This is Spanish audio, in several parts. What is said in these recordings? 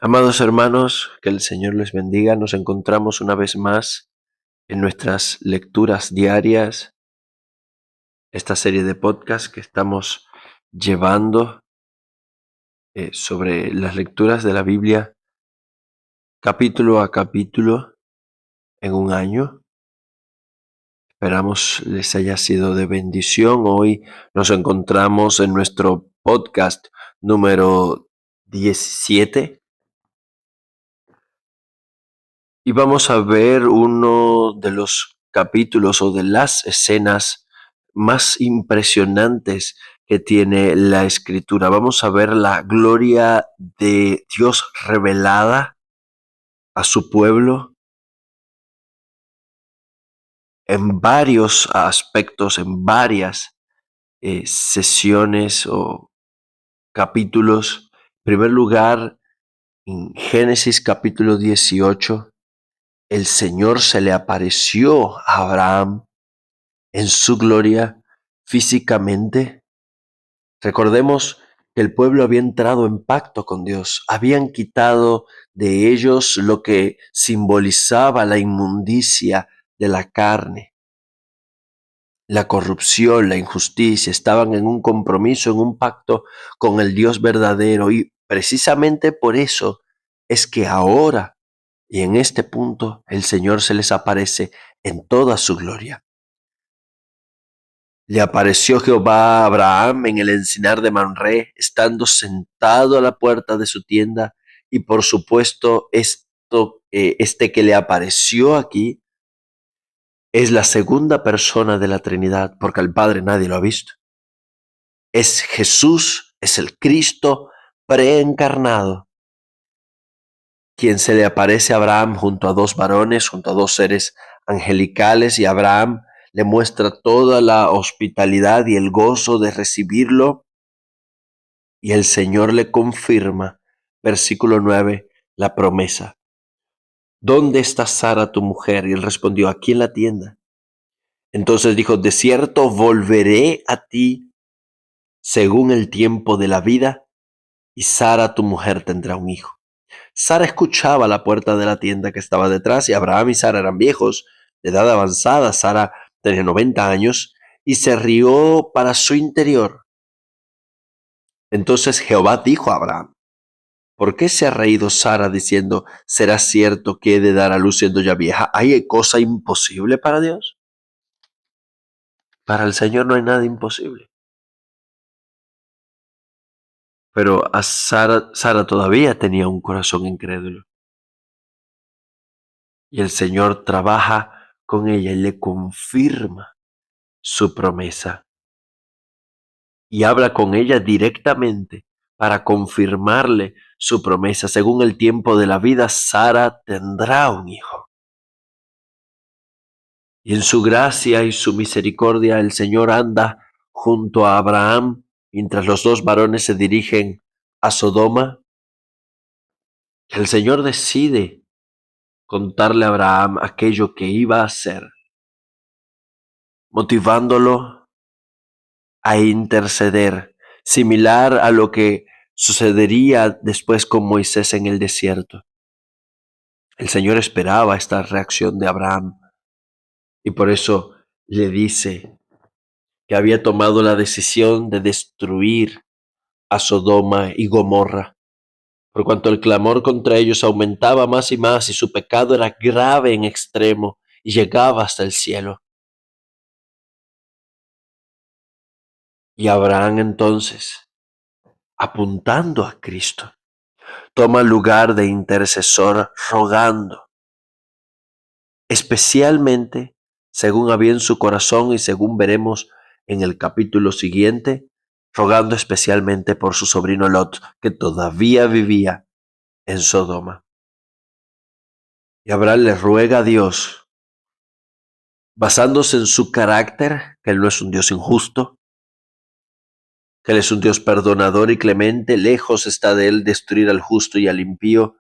Amados hermanos, que el Señor les bendiga. Nos encontramos una vez más en nuestras lecturas diarias, esta serie de podcasts que estamos llevando sobre las lecturas de la Biblia capítulo a capítulo en un año. Esperamos les haya sido de bendición. Hoy nos encontramos en nuestro podcast número 17. Y vamos a ver uno de los capítulos o de las escenas más impresionantes que tiene la Escritura. Vamos a ver la gloria de Dios revelada a su pueblo en varios aspectos, en varias sesiones o capítulos. En primer lugar, en Génesis capítulo 18, el Señor se le apareció a Abraham en su gloria físicamente. Recordemos que el pueblo había entrado en pacto con Dios, habían quitado de ellos lo que simbolizaba la inmundicia de la carne, la corrupción, la injusticia, estaban en un compromiso, en un pacto con el Dios verdadero, y precisamente por eso es que ahora y en este punto el Señor se les aparece en toda su gloria. Le apareció Jehová a Abraham en el encinar de Mamre, estando sentado a la puerta de su tienda, y por supuesto este que le apareció aquí es la segunda persona de la Trinidad, porque al Padre nadie lo ha visto. Es Jesús, es el Cristo preencarnado, quien se le aparece a Abraham junto a dos varones, junto a dos seres angelicales, y Abraham le muestra toda la hospitalidad y el gozo de recibirlo, y el Señor le confirma, versículo 9, la promesa. ¿Dónde está Sara tu mujer? Y él respondió, aquí en la tienda. Entonces dijo, de cierto volveré a ti según el tiempo de la vida, y Sara tu mujer tendrá un hijo. Sara escuchaba a la puerta de la tienda que estaba detrás, y Abraham y Sara eran viejos, de edad avanzada. Sara tenía 90 años, y se rió para su interior. Entonces Jehová dijo a Abraham, ¿por qué se ha reído Sara diciendo, será cierto que he de dar a luz siendo ya vieja? ¿Hay cosa imposible para Dios? Para el Señor no hay nada imposible. Pero a Sara todavía tenía un corazón incrédulo. Y el Señor trabaja con ella y le confirma su promesa. Y habla con ella directamente para confirmarle su promesa. Según el tiempo de la vida, Sara tendrá un hijo. Y en su gracia y su misericordia el Señor anda junto a Abraham mientras los dos varones se dirigen a Sodoma. El Señor decide contarle a Abraham aquello que iba a hacer, motivándolo a interceder, similar a lo que sucedería después con Moisés en el desierto. El Señor esperaba esta reacción de Abraham y por eso le dice que había tomado la decisión de destruir a Sodoma y Gomorra, por cuanto el clamor contra ellos aumentaba más y más y su pecado era grave en extremo y llegaba hasta el cielo. Y Abraham entonces, apuntando a Cristo, toma lugar de intercesor rogando, especialmente según había en su corazón y según veremos en el capítulo siguiente, rogando especialmente por su sobrino Lot, que todavía vivía en Sodoma. Y Abraham le ruega a Dios, basándose en su carácter, que Él no es un Dios injusto, que Él es un Dios perdonador y clemente, lejos está de Él destruir al justo y al impío,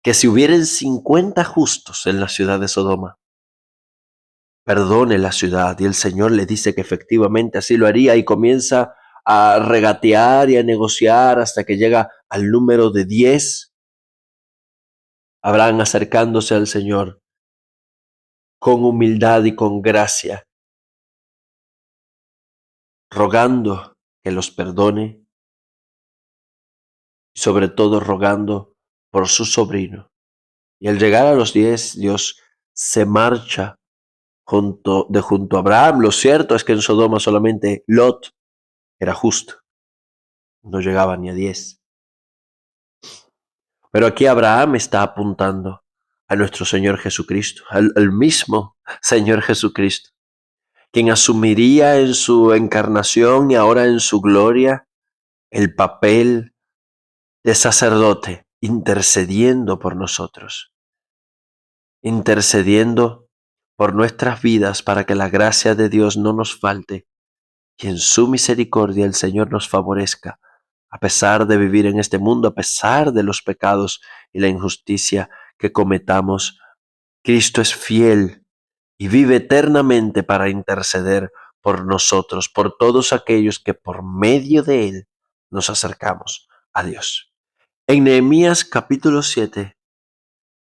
que si hubieran 50 justos en la ciudad de Sodoma, perdone la ciudad. Y el Señor le dice que efectivamente así lo haría y comienza a regatear y a negociar hasta que llega al número de 10. Abraham acercándose al Señor con humildad y con gracia, rogando que los perdone y sobre todo rogando por su sobrino. Y al llegar a los 10, Dios se marcha junto a Abraham. Lo cierto es que en Sodoma solamente Lot era justo, no llegaba ni a 10. Pero aquí Abraham está apuntando a nuestro Señor Jesucristo, al mismo Señor Jesucristo, quien asumiría en su encarnación y ahora en su gloria el papel de sacerdote, intercediendo por nosotros, intercediendo por nuestras vidas para que la gracia de Dios no nos falte y en su misericordia el Señor nos favorezca, a pesar de vivir en este mundo, a pesar de los pecados y la injusticia que cometamos. Cristo es fiel y vive eternamente para interceder por nosotros, por todos aquellos que por medio de Él nos acercamos a Dios. En Nehemías capítulo 7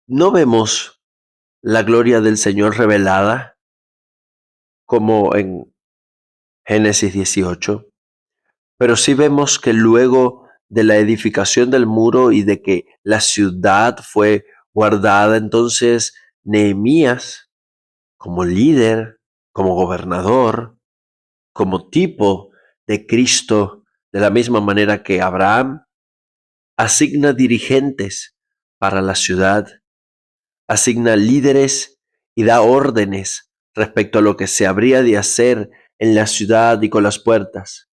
no vemos la gloria del Señor revelada como en Génesis 18, pero sí vemos que luego de la edificación del muro y de que la ciudad fue guardada, entonces Nehemías, como líder, como gobernador, como tipo de Cristo, de la misma manera que Abraham, asigna dirigentes para la ciudad, asigna líderes y da órdenes respecto a lo que se habría de hacer en la ciudad y con las puertas.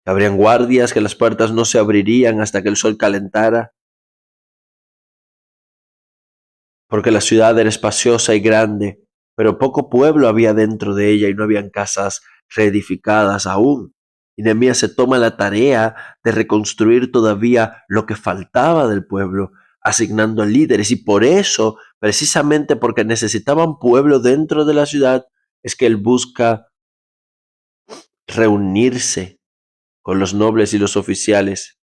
Habrían guardias, que las puertas no se abrirían hasta que el sol calentara, porque la ciudad era espaciosa y grande, pero poco pueblo había dentro de ella y no habían casas reedificadas aún. Y Nehemías se toma la tarea de reconstruir todavía lo que faltaba del pueblo, asignando líderes. Y por eso, precisamente porque necesitaban pueblo dentro de la ciudad, es que él busca reunirse con los nobles y los oficiales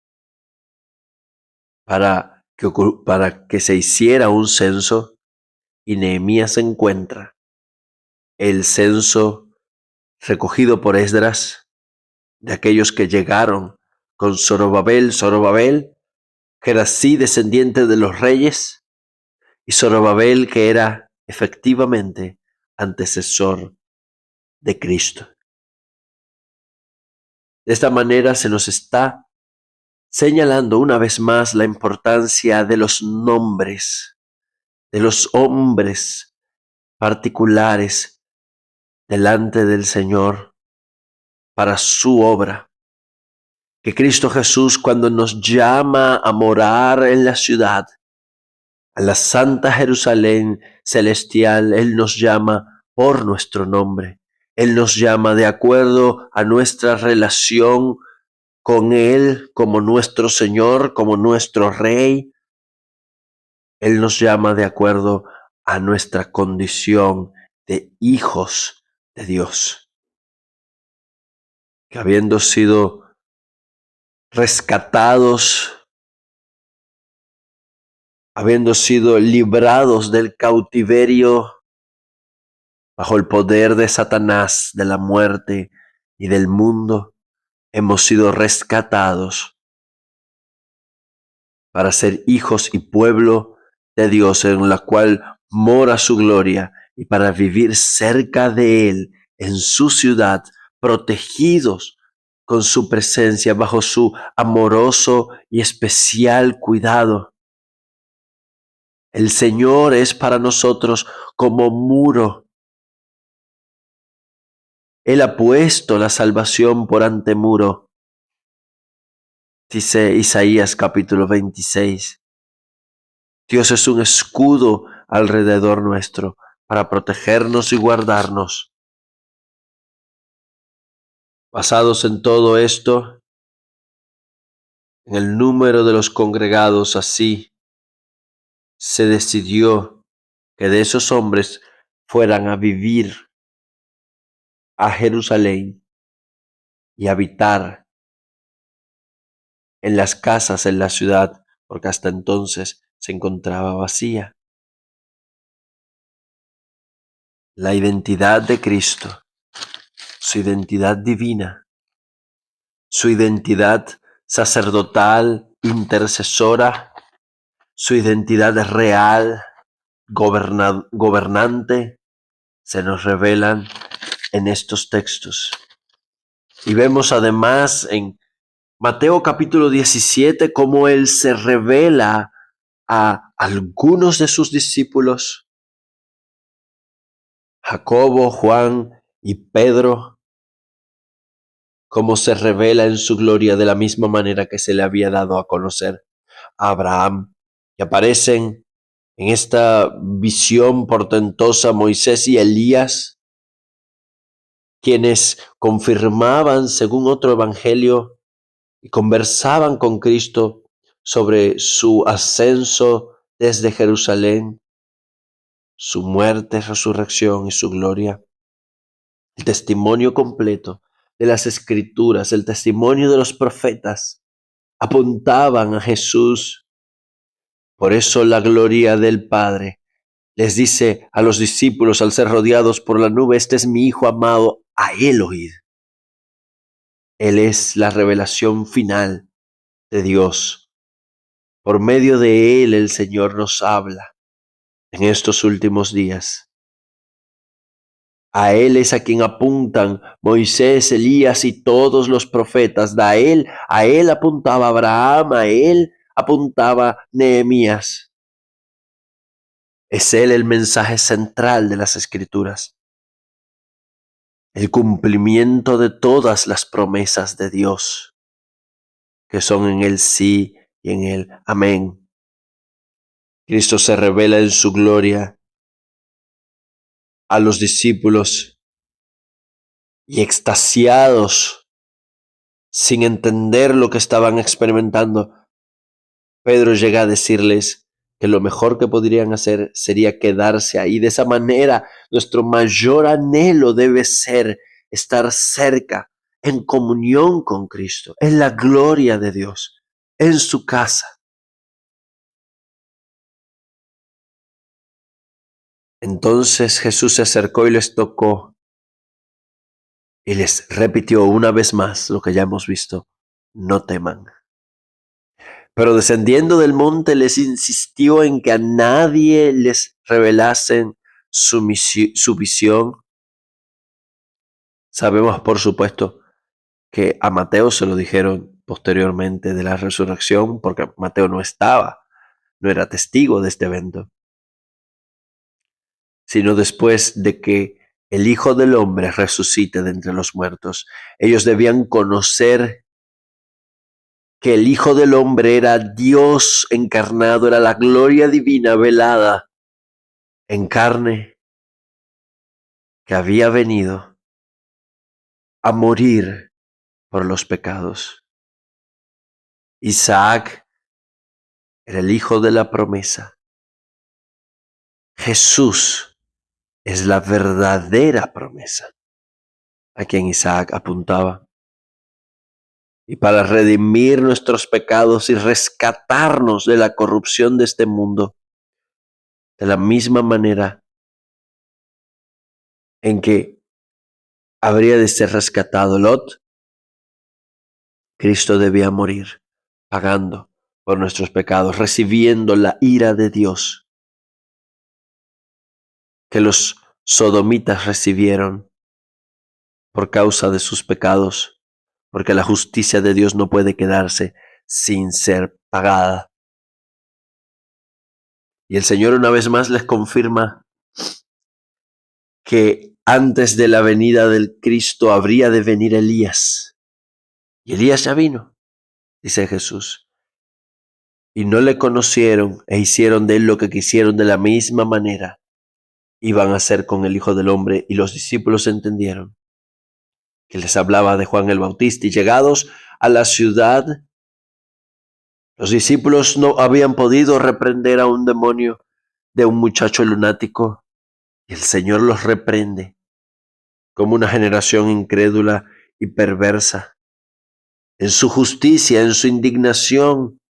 para que se hiciera un censo. Y Nehemías encuentra el censo recogido por Esdras de aquellos que llegaron con Zorobabel, que era así descendiente de los reyes, y Zorobabel, que era efectivamente antecesor de Cristo. De esta manera se nos está señalando una vez más la importancia de los nombres, de los hombres particulares delante del Señor para su obra. Que Cristo Jesús, cuando nos llama a morar en la ciudad, a la Santa Jerusalén celestial, Él nos llama por nuestro nombre. Él nos llama de acuerdo a nuestra relación con Él como nuestro Señor, como nuestro Rey. Él nos llama de acuerdo a nuestra condición de hijos de Dios. Que habiendo sido rescatados, habiendo sido librados del cautiverio bajo el poder de Satanás, de la muerte y del mundo, hemos sido rescatados para ser hijos y pueblo de Dios, en la cual mora su gloria, y para vivir cerca de Él, en su ciudad, protegidos con su presencia, bajo su amoroso y especial cuidado. El Señor es para nosotros como muro. Él ha puesto la salvación por antemuro, dice Isaías capítulo 26. Dios es un escudo alrededor nuestro para protegernos y guardarnos. Basados en todo esto, en el número de los congregados, así se decidió que de esos hombres fueran a vivir a Jerusalén y habitar en las casas en la ciudad, porque hasta entonces se encontraba vacía. La identidad de Cristo, su identidad divina, su identidad sacerdotal, intercesora, su identidad real, gobernante, se nos revelan en estos textos. Y vemos además en Mateo capítulo 17 cómo Él se revela a algunos de sus discípulos, Jacobo, Juan y Pedro, cómo se revela en su gloria de la misma manera que se le había dado a conocer a Abraham. Y aparecen en esta visión portentosa Moisés y Elías, quienes confirmaban, según otro evangelio, y conversaban con Cristo sobre su ascenso desde Jerusalén, su muerte, resurrección y su gloria. El testimonio completo de las Escrituras, el testimonio de los profetas, apuntaban a Jesús. Por eso la gloria del Padre les dice a los discípulos al ser rodeados por la nube: este es mi Hijo amado, a Él oíd. Él es la revelación final de Dios. Por medio de Él el Señor nos habla en estos últimos días. A Él es a quien apuntan Moisés, Elías y todos los profetas. A Él apuntaba Abraham, a Él apuntaba Nehemías. Es Él el mensaje central de las Escrituras, el cumplimiento de todas las promesas de Dios, que son en el sí y en el amén. Cristo se revela en su gloria a los discípulos y extasiados, sin entender lo que estaban experimentando, Pedro llega a decirles que lo mejor que podrían hacer sería quedarse ahí. De esa manera, nuestro mayor anhelo debe ser estar cerca, en comunión con Cristo, en la gloria de Dios, en su casa. Entonces Jesús se acercó y les tocó y les repitió una vez más lo que ya hemos visto: no teman. Pero descendiendo del monte les insistió en que a nadie les revelasen su visión. Sabemos, por supuesto, que a Mateo se lo dijeron posteriormente de la resurrección, porque Mateo no era testigo de este evento, sino después de que el Hijo del Hombre resucite de entre los muertos. Ellos debían conocer que el Hijo del Hombre era Dios encarnado, era la gloria divina velada en carne, que había venido a morir por los pecados. Isaac era el hijo de la promesa. Jesús es la verdadera promesa a quien Isaac apuntaba. Y para redimir nuestros pecados y rescatarnos de la corrupción de este mundo, de la misma manera en que habría de ser rescatado Lot, Cristo debía morir pagando por nuestros pecados, recibiendo la ira de Dios que los sodomitas recibieron por causa de sus pecados, porque la justicia de Dios no puede quedarse sin ser pagada. Y el Señor una vez más les confirma que antes de la venida del Cristo habría de venir Elías. Y Elías ya vino, dice Jesús. Y no le conocieron e hicieron de él lo que quisieron. De la misma manera iban a hacer con el Hijo del Hombre. Y los discípulos entendieron que les hablaba de Juan el Bautista. Y llegados a la ciudad, los discípulos no habían podido reprender a un demonio de un muchacho lunático. Y el Señor los reprende como una generación incrédula y perversa. En su justicia, en su indignación,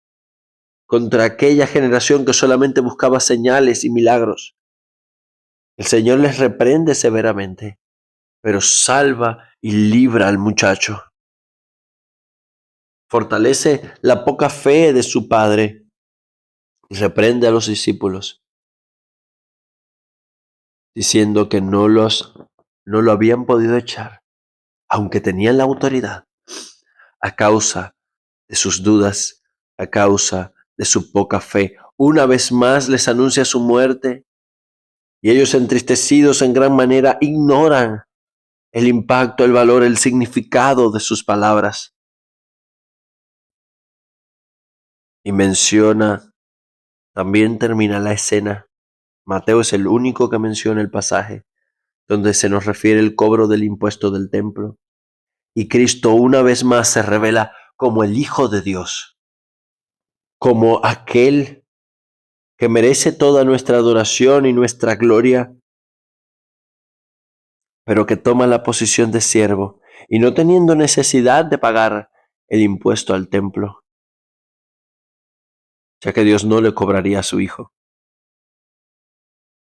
contra aquella generación que solamente buscaba señales y milagros. El Señor les reprende severamente, pero salva y libra al muchacho. Fortalece la poca fe de su padre y reprende a los discípulos, diciendo que no lo habían podido echar, aunque tenían la autoridad, a causa de sus dudas, a causa de su poca fe. Una vez más les anuncia su muerte y ellos, entristecidos en gran manera, ignoran el impacto, el valor, el significado de sus palabras. Y menciona, también termina la escena. Mateo es el único que menciona el pasaje donde se nos refiere el cobro del impuesto del templo. Y Cristo una vez más se revela como el Hijo de Dios, como aquel que merece toda nuestra adoración y nuestra gloria, pero que toma la posición de siervo y no teniendo necesidad de pagar el impuesto al templo, ya que Dios no le cobraría a su Hijo.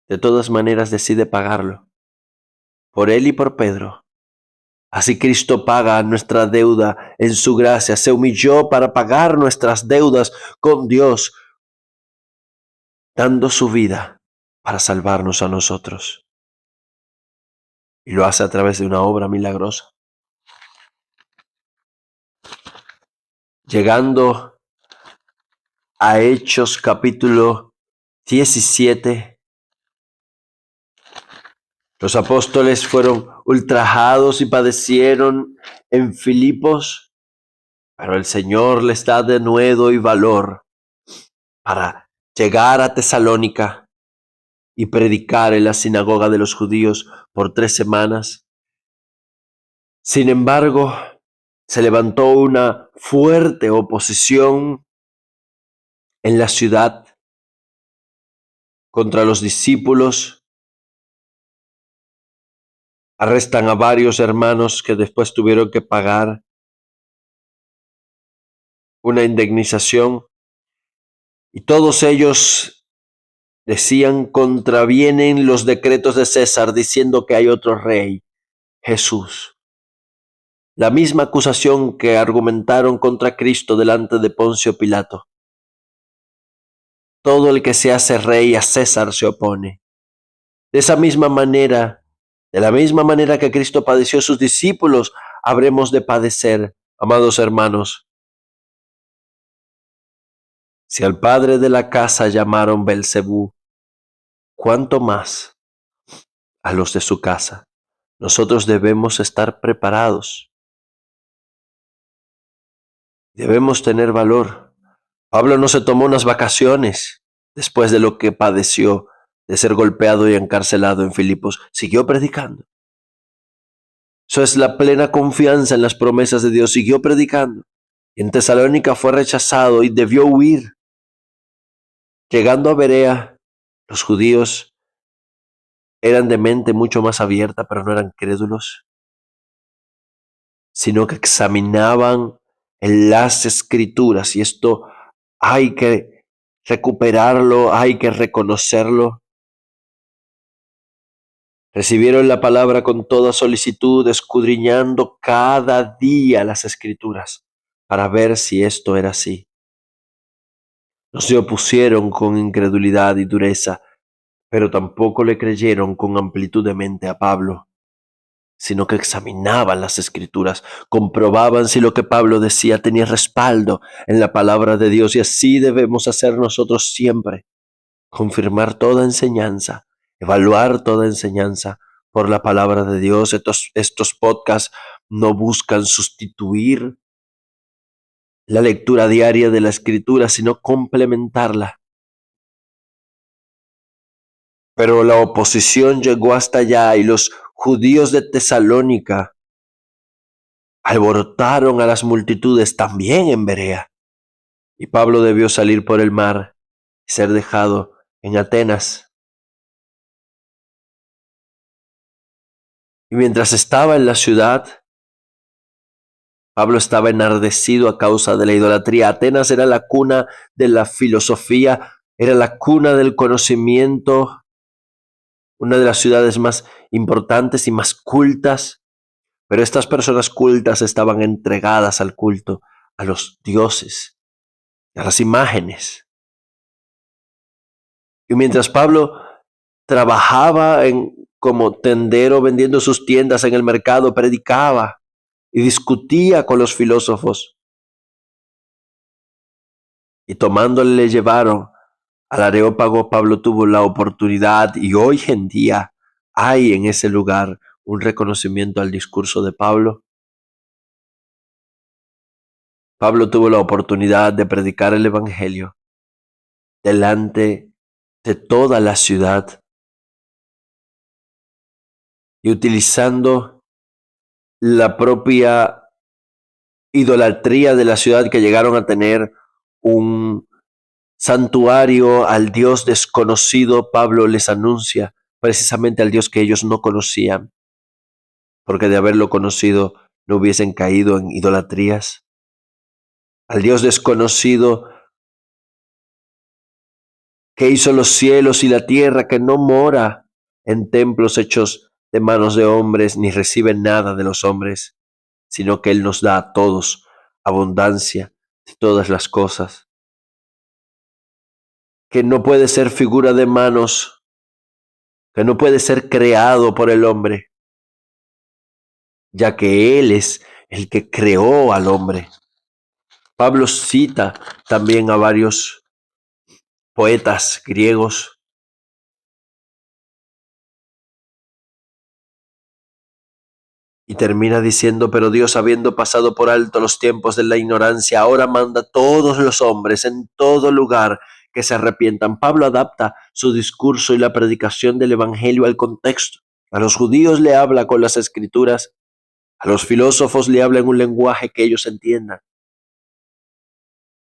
De todas maneras decide pagarlo, por él y por Pedro. Así Cristo paga nuestra deuda en su gracia, se humilló para pagar nuestras deudas con Dios, dando su vida para salvarnos a nosotros. Y lo hace a través de una obra milagrosa. Llegando a Hechos capítulo 17, los apóstoles fueron ultrajados y padecieron en Filipos, pero el Señor les da denuedo y valor para llegar a Tesalónica y predicar en la sinagoga de los judíos por 3 semanas. Sin embargo, se levantó una fuerte oposición en la ciudad contra los discípulos. Arrestan a varios hermanos que después tuvieron que pagar una indemnización y todos ellos decían contravienen los decretos de César diciendo que hay otro rey, Jesús. La misma acusación que argumentaron contra Cristo delante de Poncio Pilato. Todo el que se hace rey a César se opone. De esa misma manera, de la misma manera que Cristo padeció, sus discípulos habremos de padecer, amados hermanos. Si al padre de la casa llamaron Belcebú, ¿cuánto más a los de su casa? Nosotros debemos estar preparados. Debemos tener valor. Pablo no se tomó unas vacaciones después de lo que padeció, de ser golpeado y encarcelado en Filipos. Siguió predicando. Eso es la plena confianza en las promesas de Dios. Siguió predicando. En Tesalónica fue rechazado y debió huir. Llegando a Berea, los judíos eran de mente mucho más abierta, pero no eran crédulos, sino que examinaban en las escrituras, y esto hay que recuperarlo, hay que reconocerlo. Recibieron la palabra con toda solicitud, escudriñando cada día las escrituras para ver si esto era así. No se opusieron con incredulidad y dureza, pero tampoco le creyeron con amplitud de mente a Pablo, sino que examinaban las escrituras, comprobaban si lo que Pablo decía tenía respaldo en la palabra de Dios, y así debemos hacer nosotros siempre, confirmar toda enseñanza, evaluar toda enseñanza por la palabra de Dios. Estos podcasts no buscan sustituir la lectura diaria de la escritura, sino complementarla. Pero la oposición llegó hasta allá y los judíos de Tesalónica alborotaron a las multitudes también en Berea. Y Pablo debió salir por el mar y ser dejado en Atenas. Y mientras estaba en la ciudad, Pablo estaba enardecido a causa de la idolatría. Atenas era la cuna de la filosofía, era la cuna del conocimiento, una de las ciudades más importantes y más cultas, pero estas personas cultas estaban entregadas al culto, a los dioses, a las imágenes. Y mientras Pablo trabajaba como tendero vendiendo sus tiendas en el mercado, predicaba y discutía con los filósofos, y tomándole le llevaron al Areópago. Pablo tuvo la oportunidad, y hoy en día hay en ese lugar un reconocimiento al discurso de Pablo. Pablo tuvo la oportunidad de predicar el evangelio delante de toda la ciudad, y utilizando la propia idolatría de la ciudad, que llegaron a tener un santuario al Dios desconocido. Pablo les anuncia precisamente al Dios que ellos no conocían, porque de haberlo conocido no hubiesen caído en idolatrías. Al Dios desconocido que hizo los cielos y la tierra, que no mora en templos hechos de manos de hombres, ni recibe nada de los hombres, sino que Él nos da a todos abundancia de todas las cosas, que no puede ser figura de manos, que no puede ser creado por el hombre, ya que Él es el que creó al hombre. Pablo cita también a varios poetas griegos y termina diciendo: pero Dios, habiendo pasado por alto los tiempos de la ignorancia, ahora manda a todos los hombres en todo lugar que se arrepientan. Pablo adapta su discurso y la predicación del evangelio al contexto. A los judíos le habla con las escrituras, a los filósofos le habla en un lenguaje que ellos entiendan,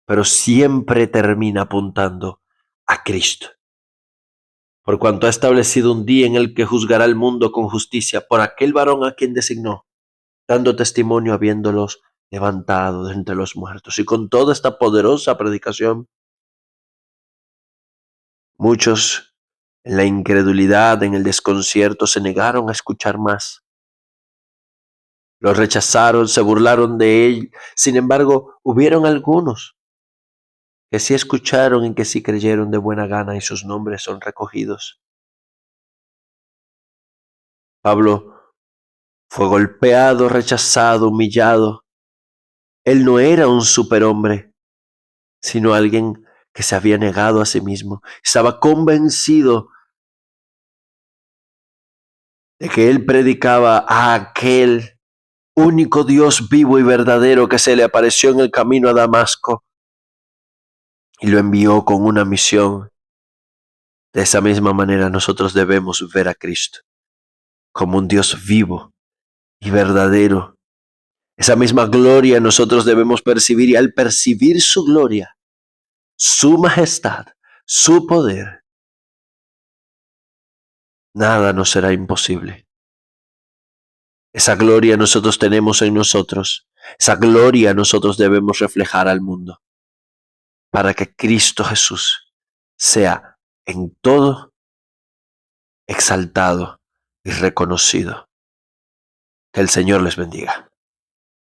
pero siempre termina apuntando a Cristo, por cuanto ha establecido un día en el que juzgará al mundo con justicia por aquel varón a quien designó, dando testimonio habiéndolos levantado de entre los muertos. Y con toda esta poderosa predicación, muchos en la incredulidad, en el desconcierto, se negaron a escuchar más. Los rechazaron, se burlaron de él. Sin embargo, hubieron algunos que sí escucharon y que sí creyeron de buena gana, y sus nombres son recogidos. Pablo fue golpeado, rechazado, humillado. Él no era un superhombre, sino alguien que se había negado a sí mismo. Estaba convencido de que él predicaba a aquel único Dios vivo y verdadero que se le apareció en el camino a Damasco y lo envió con una misión. De esa misma manera nosotros debemos ver a Cristo como un Dios vivo y verdadero. Esa misma gloria nosotros debemos percibir, y al percibir su gloria, su majestad, su poder, nada nos será imposible. Esa gloria nosotros tenemos en nosotros. Esa gloria nosotros debemos reflejar al mundo, para que Cristo Jesús sea en todo exaltado y reconocido. Que el Señor les bendiga.